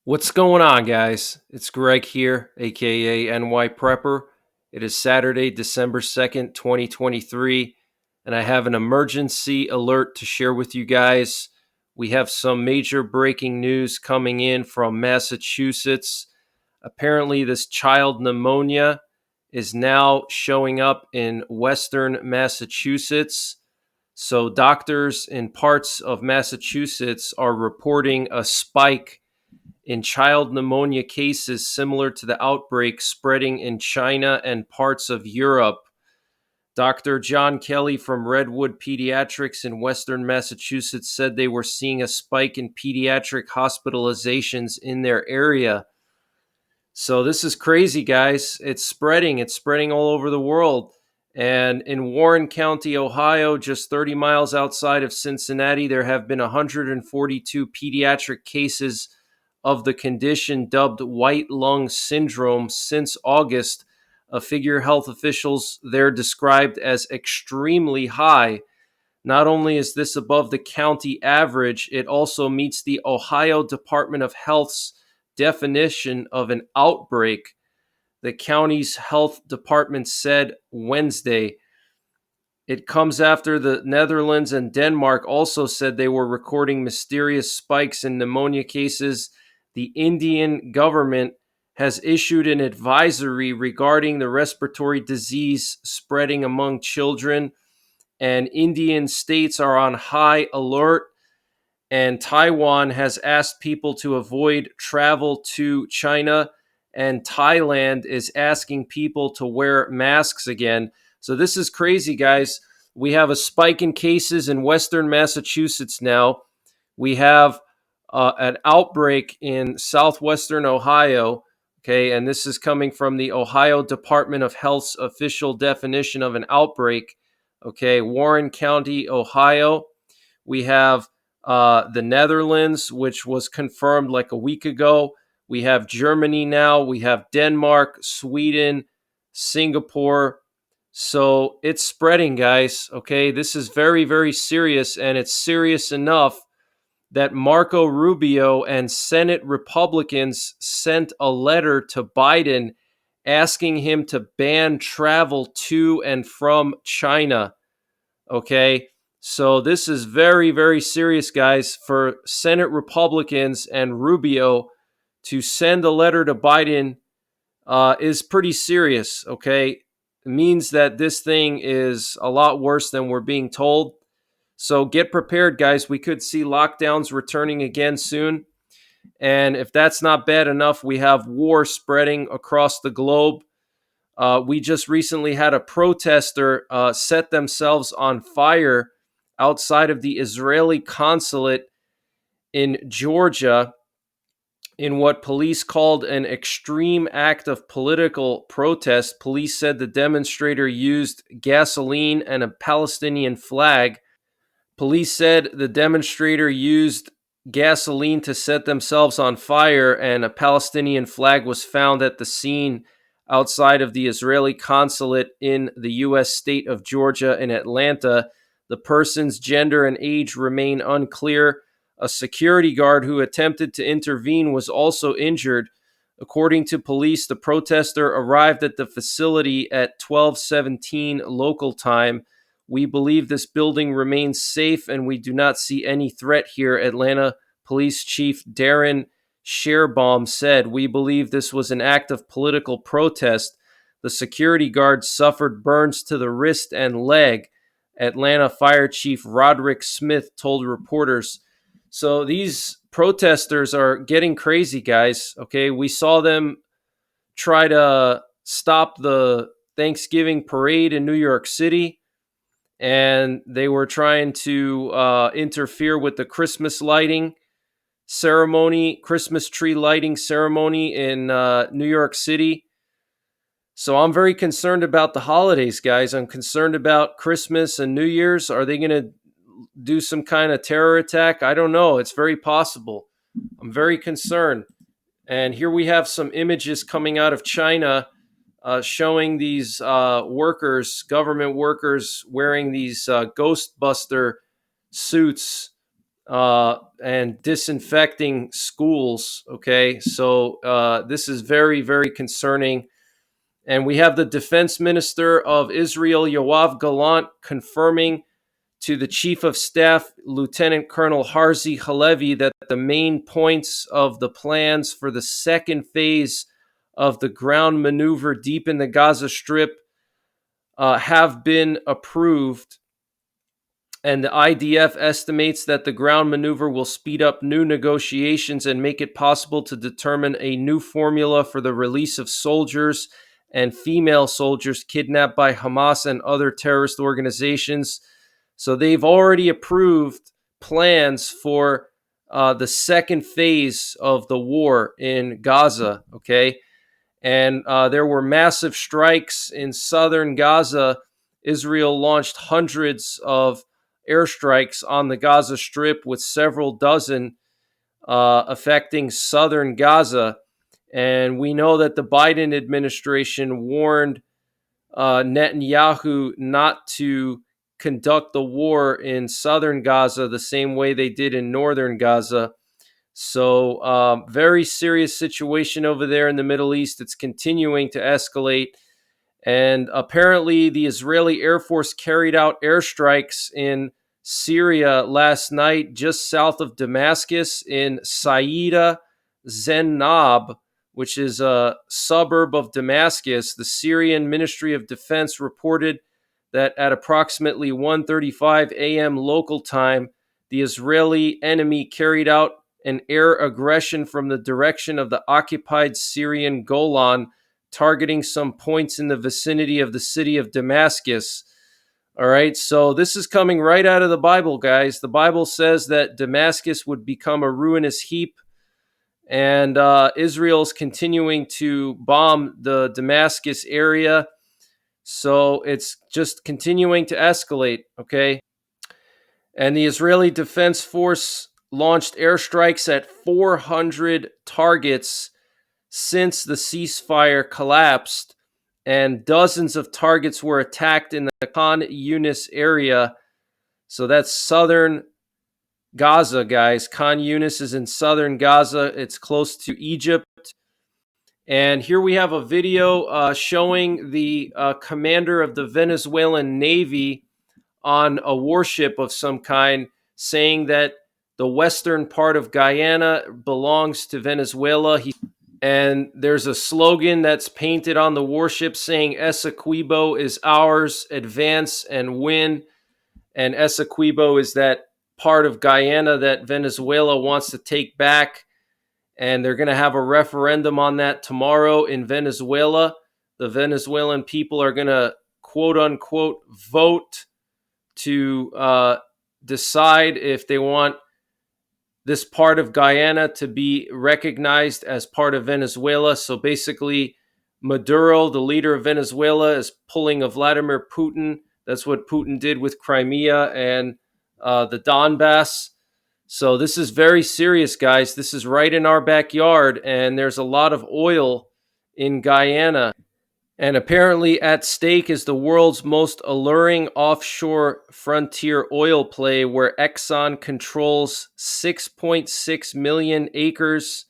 What's going on, guys? It's Greg here, aka NYPrepper. It is Saturday, December 2nd, 2023, and I have an emergency alert to share with you guys. We have some major breaking news coming in from Massachusetts. Apparently, this child pneumonia is now showing up in Western Massachusetts. So, doctors in parts of Massachusetts are reporting a spike in child pneumonia cases similar to the outbreak spreading in China and parts of Europe. Dr. John Kelly from Redwood Pediatrics in Western Massachusetts said they were seeing a spike in pediatric hospitalizations in their area. So this is crazy, guys. It's spreading. It's spreading all over the world. And in Warren County, Ohio, just 30 miles outside of Cincinnati, there have been 142 pediatric cases of the condition dubbed white lung syndrome since August. A figure health officials there described as extremely high. Not only is this above the county average, it also meets the Ohio Department of Health's definition of an outbreak. The county's health department said Wednesday. It comes after the Netherlands and Denmark also said they were recording mysterious spikes in pneumonia cases. The Indian government has issued an advisory regarding the respiratory disease spreading among children, and Indian states are on high alert. And Taiwan has asked people to avoid travel to China, and Thailand is asking people to wear masks again. So this is crazy, guys. We have a spike in cases in Western Massachusetts now. We have an outbreak in southwestern Ohio. Okay, and this is coming from the Ohio Department of Health's official definition of an outbreak. Okay, Warren County, Ohio. We have the Netherlands, which was confirmed like a week ago. We have Germany now. We have Denmark, Sweden, Singapore. So it's spreading, guys. Okay, this is very, very serious, and it's serious enough that Marco Rubio and Senate Republicans sent a letter to Biden asking him to ban travel to and from China. Okay, so this is very, very serious, guys, for Senate Republicans and Rubio to send a letter to Biden is pretty serious. Okay, it means that this thing is a lot worse than we're being told. So get prepared, guys. We could see lockdowns returning again soon. And if that's not bad enough, we have war spreading across the globe. We just recently had a protester set themselves on fire outside of the Israeli consulate in Georgia in what police called an extreme act of political protest. Police said the demonstrator used gasoline and a Palestinian flag. Police said the demonstrator used gasoline to set themselves on fire, and a Palestinian flag was found at the scene outside of the Israeli consulate in the U.S. state of Georgia in Atlanta. The person's gender and age remain unclear. A security guard who attempted to intervene was also injured. According to police, the protester arrived at the facility at 12:17 local time. We believe this building remains safe and we do not see any threat here, Atlanta Police Chief Darren Sherbaum said. We believe this was an act of political protest. The security guard suffered burns to the wrist and leg, Atlanta Fire Chief Roderick Smith told reporters. So these protesters are getting crazy, guys. Okay, we saw them try to stop the Thanksgiving parade in New York City, and they were trying to interfere with the Christmas lighting ceremony, Christmas tree lighting ceremony in New York City. So I'm very concerned about the holidays, guys. I'm concerned about Christmas and New Year's. Are they going to do some kind of terror attack? I don't know. It's very possible. I'm very concerned. And here we have some images coming out of China showing these workers, government workers, wearing these Ghostbuster suits and disinfecting schools. Okay, so this is very, very concerning. And we have the defense minister of Israel, Yoav Gallant, confirming to the chief of staff, Lieutenant Colonel Harzi Halevi, that the main points of the plans for the second phase of the ground maneuver deep in the Gaza Strip have been approved. And the IDF estimates that the ground maneuver will speed up new negotiations and make it possible to determine a new formula for the release of soldiers and female soldiers kidnapped by Hamas and other terrorist organizations. So they've already approved plans for the second phase of the war in Gaza, okay? And there were massive strikes in southern Gaza. Israel launched hundreds of airstrikes on the Gaza Strip, with several dozen affecting southern Gaza. And we know that the Biden administration warned Netanyahu not to conduct the war in southern Gaza the same way they did in northern Gaza. So, very serious situation over there in the Middle East. It's continuing to escalate. And apparently, the Israeli Air Force carried out airstrikes in Syria last night, just south of Damascus, in Saida Zennab, which is a suburb of Damascus. The Syrian Ministry of Defense reported that at approximately 1:35 a.m. local time, the Israeli enemy carried out an air aggression from the direction of the occupied Syrian Golan, targeting some points in the vicinity of the city of Damascus. All right, so this is coming right out of the Bible, guys. The Bible says that Damascus would become a ruinous heap, and Israel's continuing to bomb the Damascus area. So it's just continuing to escalate, okay? And the Israeli Defense Force launched airstrikes at 400 targets since the ceasefire collapsed, and dozens of targets were attacked in the Khan Yunis area. So that's southern Gaza, guys. Khan Yunis is in southern Gaza. It's close to Egypt. And here we have a video showing the commander of the Venezuelan Navy on a warship of some kind, saying that the western part of Guyana belongs to Venezuela. And there's a slogan that's painted on the warship saying Essequibo is ours, advance and win. And Essequibo is that part of Guyana that Venezuela wants to take back. And they're going to have a referendum on that tomorrow in Venezuela. The Venezuelan people are going to, quote unquote, vote to decide if they want this part of Guyana to be recognized as part of Venezuela. So basically, Maduro, the leader of Venezuela, is pulling a Vladimir Putin. That's what Putin did with Crimea and the Donbass. So this is very serious, guys. This is right in our backyard, and there's a lot of oil in Guyana. And apparently at stake is the world's most alluring offshore frontier oil play, where Exxon controls 6.6 million acres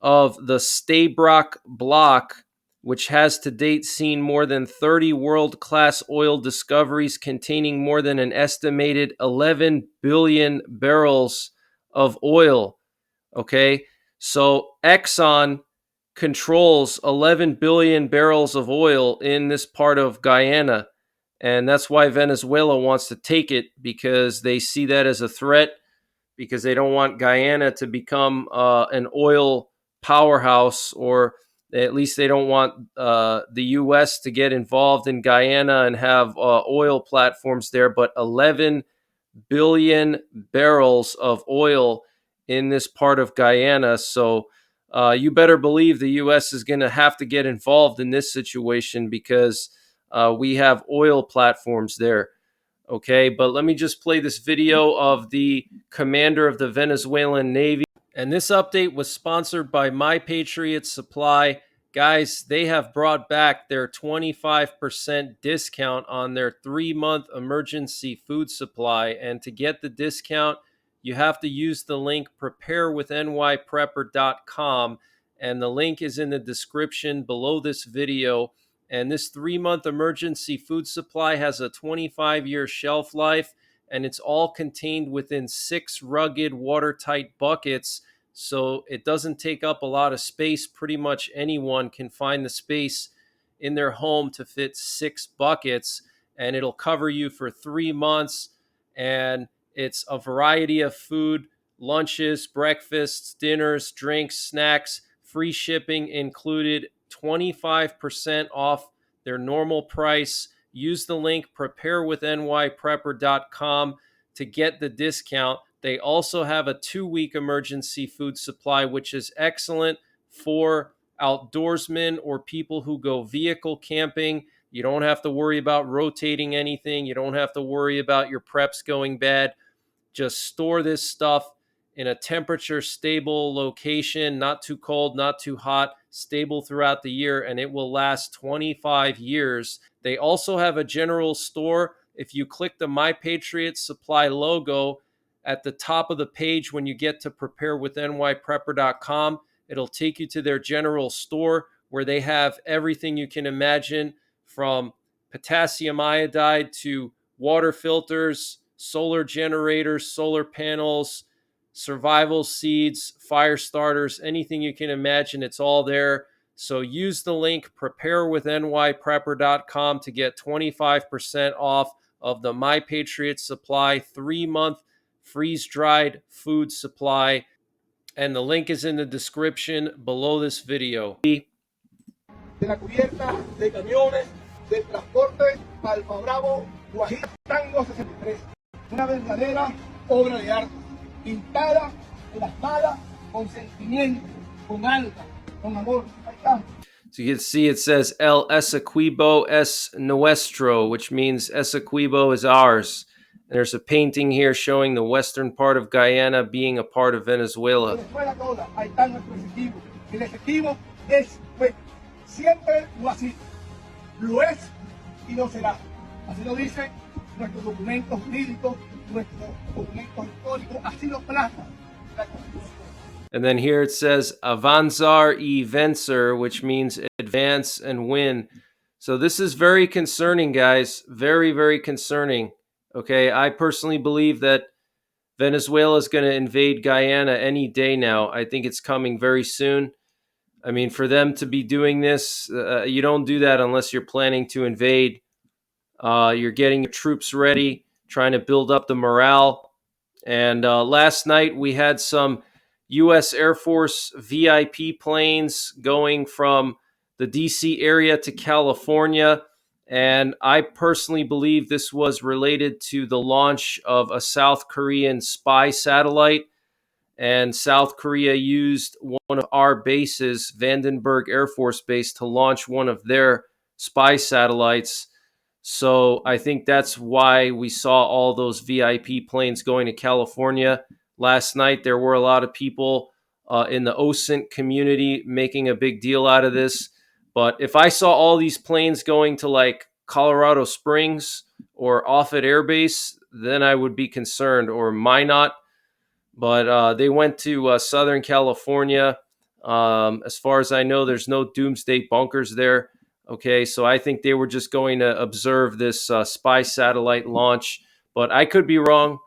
of the Stabroek block, which has to date seen more than 30 world-class oil discoveries containing more than an estimated 11 billion barrels of oil. Okay, so Exxon controls 11 billion barrels of oil in this part of Guyana. And that's why Venezuela wants to take it, because they see that as a threat, because they don't want Guyana to become an oil powerhouse, or at least they don't want the U.S. to get involved in Guyana and have oil platforms there. But 11 billion barrels of oil in this part of Guyana. So you better believe the U.S. is going to have to get involved in this situation, because we have oil platforms there. Okay, but let me just play this video of the commander of the Venezuelan Navy. And this update was sponsored by My Patriot Supply. Guys, they have brought back their 25% discount on their 3-month emergency food supply. And to get the discount, you have to use the link preparewithnyprepper.com, and the link is in the description below this video. And this 3-month emergency food supply has a 25-year shelf life, and it's all contained within 6 rugged watertight buckets, so it doesn't take up a lot of space. Pretty much anyone can find the space in their home to fit 6 buckets, and it'll cover you for 3 months. And it's a variety of food: lunches, breakfasts, dinners, drinks, snacks, free shipping included, 25% off their normal price. Use the link preparewithnyprepper.com to get the discount. They also have a 2-week emergency food supply, which is excellent for outdoorsmen or people who go vehicle camping. You don't have to worry about rotating anything. You don't have to worry about your preps going bad. Just store this stuff in a temperature stable location, not too cold, not too hot, stable throughout the year, and it will last 25 years. They also have a general store. If you click the My Patriot Supply logo at the top of the page when you get to preparewithnyprepper.com, it'll take you to their general store where they have everything you can imagine, from potassium iodide to water filters, solar generators, solar panels, survival seeds, fire starters, anything you can imagine, it's all there. So use the link preparewithnyprepper.com to get 25% off of the My Patriot Supply 3-month freeze-dried food supply. And the link is in the description below this video. De la cubierta de camiones del transporte Alfa Bravo Guajira Tango 63. Una verdadera obra de arte, pintada, plasmada con sentimiento, con alma, con amor. Ahí está. So you can see it says El Essequibo es nuestro, which means Essequibo is ours. And there's a painting here showing the western part of Guyana being a part of Venezuela. Venezuela toda, ahí está nuestro Essequibo. El Essequibo es nuestro. Siempre lo ha sido, lo es y lo será. Así lo dicen nuestros documentos jurídicos, nuestros documentos históricos, así lo plasma la Constitución. And then here it says Avanzar y vencer, which means advance and win. So this is very concerning, guys. Very, very concerning. Okay, I personally believe that Venezuela is going to invade Guyana any day now. I think it's coming very soon. I mean, for them to be doing this, you don't do that unless you're planning to invade. You're getting your troops ready, trying to build up the morale. And last night we had some U.S. Air Force VIP planes going from the D.C. area to California. And I personally believe this was related to the launch of a South Korean spy satellite. And South Korea used one of our bases, Vandenberg Air Force Base, to launch one of their spy satellites. So I think that's why we saw all those VIP planes going to California. Last night, there were a lot of people in the OSINT community making a big deal out of this. But if I saw all these planes going to like Colorado Springs or Offutt Air Base, then I would be concerned, or Minot. But they went to Southern California. As far as I know, there's no doomsday bunkers there. Okay, so I think they were just going to observe this spy satellite launch, but I could be wrong.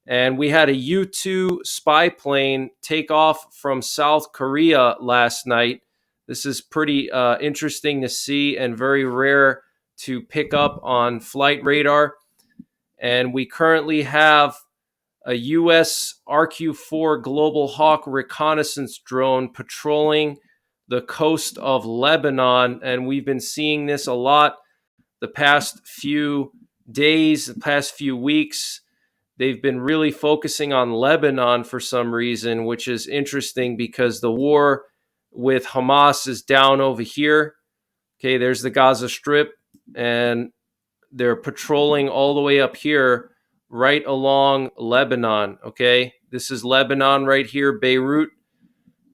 And we had a U-2 spy plane take off from South Korea last night. This is pretty interesting to see and very rare to pick up on flight radar. And we currently have a U.S. RQ-4 Global Hawk reconnaissance drone patrolling the coast of Lebanon, and we've been seeing this a lot the past few days, the past few weeks. They've been really focusing on Lebanon for some reason, which is interesting because the war with Hamas is down over here. Okay, there's the Gaza Strip, and they're patrolling all the way up here, right along Lebanon. Okay, this is Lebanon right here, Beirut.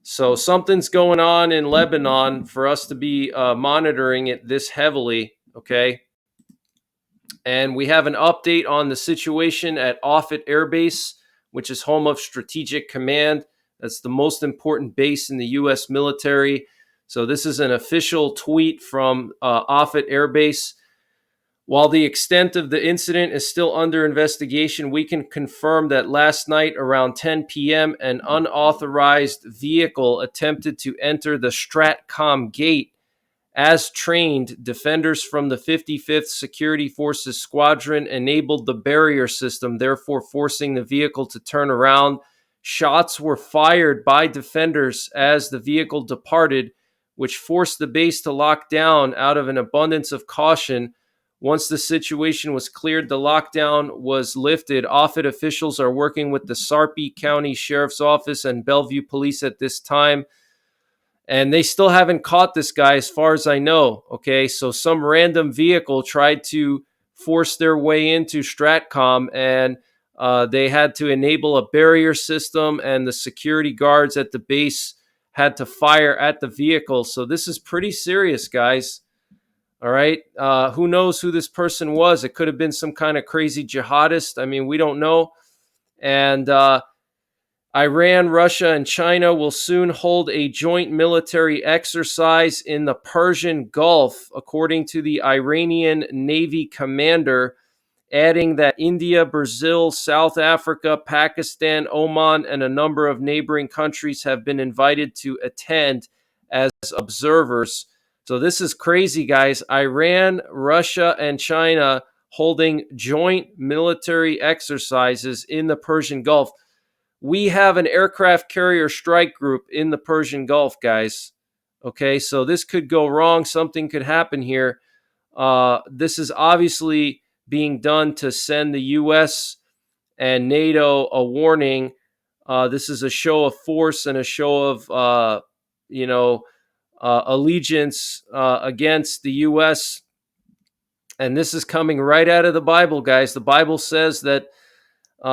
So something's going on in Lebanon for us to be monitoring it this heavily, okay? And we have an update on the situation at Offutt Air Base, which is home of Strategic Command. That's the most important base in the U.S. military. So this is an official tweet from Offutt Air Base. While the extent of the incident is still under investigation, we can confirm that last night around 10 p.m., an unauthorized vehicle attempted to enter the Stratcom gate. As trained, defenders from the 55th Security Forces Squadron enabled the barrier system, therefore forcing the vehicle to turn around. Shots were fired by defenders as the vehicle departed, which forced the base to lock down out of an abundance of caution. Once the situation was cleared, the lockdown was lifted. Offutt officials are working with the Sarpy County Sheriff's Office and Bellevue Police at this time. And they still haven't caught this guy as far as I know. Okay, so some random vehicle tried to force their way into Stratcom, and they had to enable a barrier system, and the security guards at the base had to fire at the vehicle. So this is pretty serious, guys. All right. Who knows who this person was? It could have been some kind of crazy jihadist. I mean, we don't know. And Iran, Russia, and China will soon hold a joint military exercise in the Persian Gulf, according to the Iranian Navy commander, adding that India, Brazil, South Africa, Pakistan, Oman, and a number of neighboring countries have been invited to attend as observers. So this is crazy, guys. Iran, Russia, and China holding joint military exercises in the Persian Gulf. We have an aircraft carrier strike group in the Persian Gulf, guys. Okay, so this could go wrong. Something could happen here. This is obviously being done to send the U.S. and NATO a warning. This is a show of force and a show of, allegiance against the U.S. And this is coming right out of the Bible, guys. The Bible says that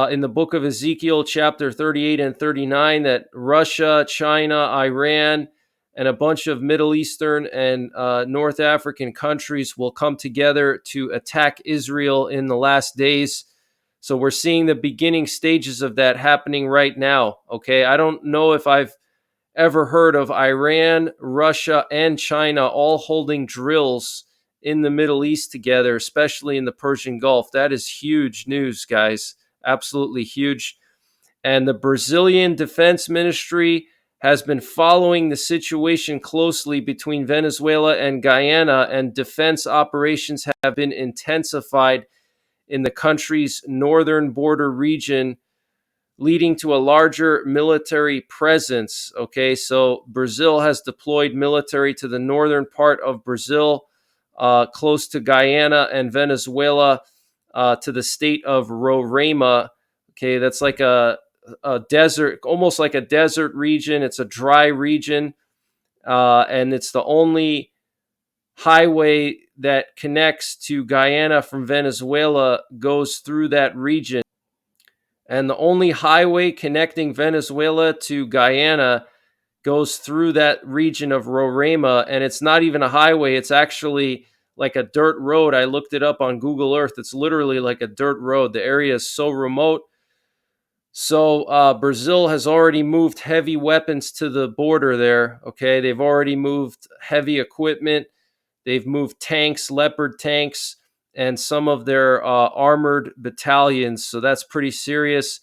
in the book of Ezekiel, chapter 38 and 39, that Russia, China, Iran, and a bunch of Middle Eastern and North African countries will come together to attack Israel in the last days. So we're seeing the beginning stages of that happening right now. Okay, I don't know if I've ever heard of Iran, Russia, and China all holding drills in the Middle East together, especially in the Persian Gulf. That is huge news, guys. Absolutely huge. And the Brazilian Defense Ministry has been following the situation closely between Venezuela and Guyana, and defense operations have been intensified in the country's northern border region, leading to a larger military presence. Okay, so Brazil has deployed military to the northern part of Brazil, close to Guyana and Venezuela, to the state of Roraima. Okay, that's like a desert, almost like a desert region. It's a dry region, and it's the only highway that connects to Guyana from Venezuela goes through that region. And the only highway connecting Venezuela to Guyana goes through that region of Roraima, and it's not even a highway. It's actually like a dirt road. I looked it up on Google Earth. It's literally like a dirt road. The area is so remote. So Brazil has already moved heavy weapons to the border there. Okay, they've already moved heavy equipment. They've moved tanks, Leopard tanks, and some of their armored battalions. So that's pretty serious.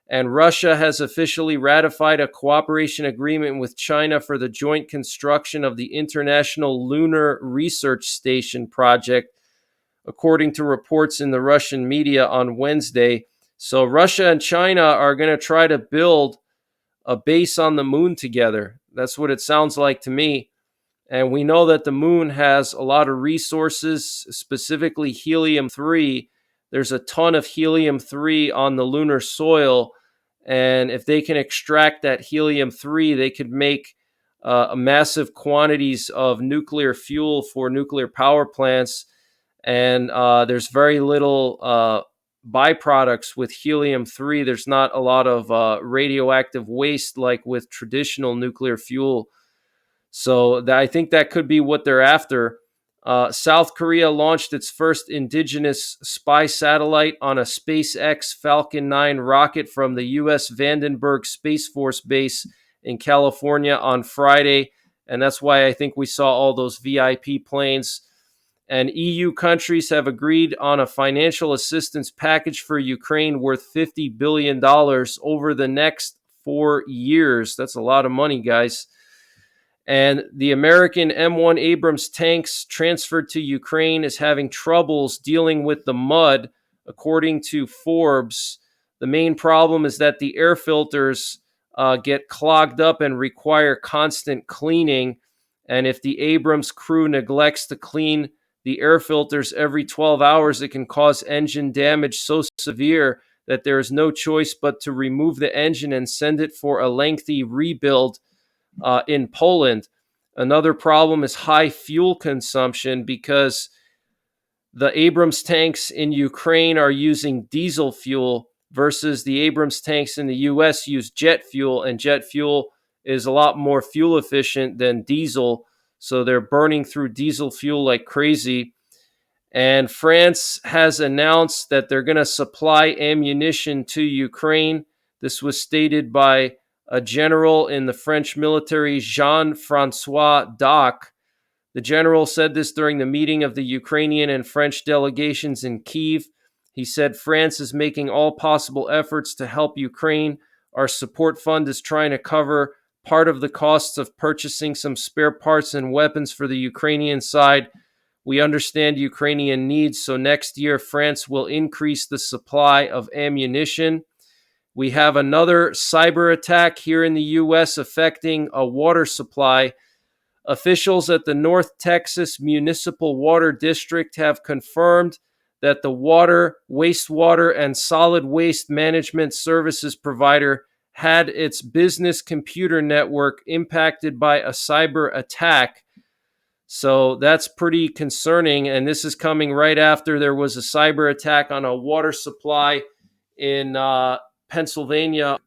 And Russia has officially ratified a cooperation agreement with China for the joint construction of the International Lunar Research Station project, according to reports in the Russian media on Wednesday. So Russia and China are going to try to build a base on the moon together. That's what it sounds like to me. And we know that the moon has a lot of resources, specifically helium-3. There's a ton of helium-3 on the lunar soil. And if they can extract that helium-3, they could make massive quantities of nuclear fuel for nuclear power plants. And there's very little byproducts with helium-3. There's not a lot of radioactive waste like with traditional nuclear fuel. So I think that could be what they're after. South Korea launched its first indigenous spy satellite on a SpaceX Falcon 9 rocket from the U.S. Vandenberg Space Force Base in California on Friday. And that's why I think we saw all those VIP planes. And EU countries have agreed on a financial assistance package for Ukraine worth $50 billion over the next 4 years. That's a lot of money, guys. And the American M1 Abrams tanks transferred to Ukraine is having troubles dealing with the mud, according to Forbes. The main problem is that the air filters get clogged up and require constant cleaning. And if the Abrams crew neglects to clean the air filters every 12 hours, it can cause engine damage so severe that there is no choice but to remove the engine and send it for a lengthy rebuild in Poland. Another problem is high fuel consumption because the Abrams tanks in Ukraine are using diesel fuel versus the Abrams tanks in the US use jet fuel, and jet fuel is a lot more fuel efficient than diesel. So they're burning through diesel fuel like crazy. And France has announced that they're going to supply ammunition to Ukraine. This was stated by a general in the French military, Jean-Francois Doc. The general said this during the meeting of the Ukrainian and French delegations in Kyiv. He said France is making all possible efforts to help Ukraine. Our support fund is trying to cover part of the costs of purchasing some spare parts and weapons for the Ukrainian side. We understand Ukrainian needs, so next year France will increase the supply of ammunition. We have another cyber attack here in the U.S. affecting a water supply. Officials at the North Texas Municipal Water District have confirmed that the water, wastewater, and solid waste management services provider had its business computer network impacted by a cyber attack. So that's pretty concerning, and this is coming right after there was a cyber attack on a water supply in Pennsylvania.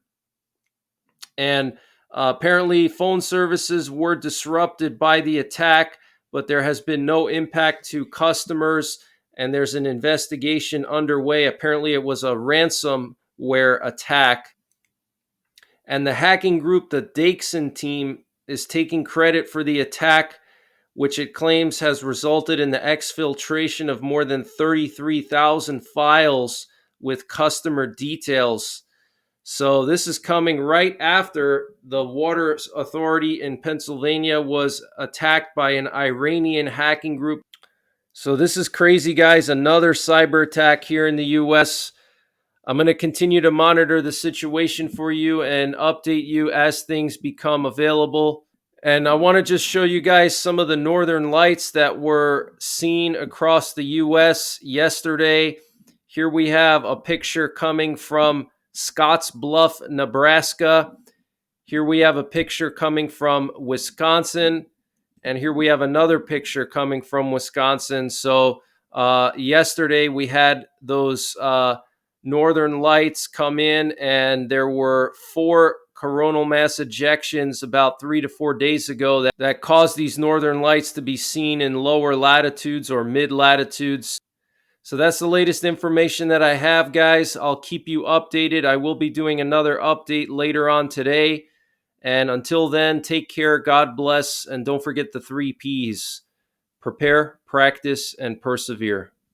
And apparently phone services were disrupted by the attack, but there has been no impact to customers, and there's an investigation underway. Apparently it was a ransomware attack. And the hacking group, the Dakeson team, is taking credit for the attack, which it claims has resulted in the exfiltration of more than 33,000 files with customer details. So this is coming right after the water authority in Pennsylvania was attacked by an Iranian hacking group. So this is crazy, guys. Another cyber attack here in the U.S. I'm going to continue to monitor the situation for you and update you as things become available. And I want to just show you guys some of the northern lights that were seen across the U.S. yesterday. Here we have a picture coming from Scottsbluff, Nebraska. Here we have a picture coming from Wisconsin. And here we have another picture coming from Wisconsin. So yesterday we had those northern lights come in, and there were 4 coronal mass ejections about 3 to 4 days ago that caused these northern lights to be seen in lower latitudes or mid latitudes. So that's the latest information that I have, guys. I'll keep you updated. I will be doing another update later on today. And until then, take care, God bless, and don't forget the 3 Ps: prepare, practice, and persevere.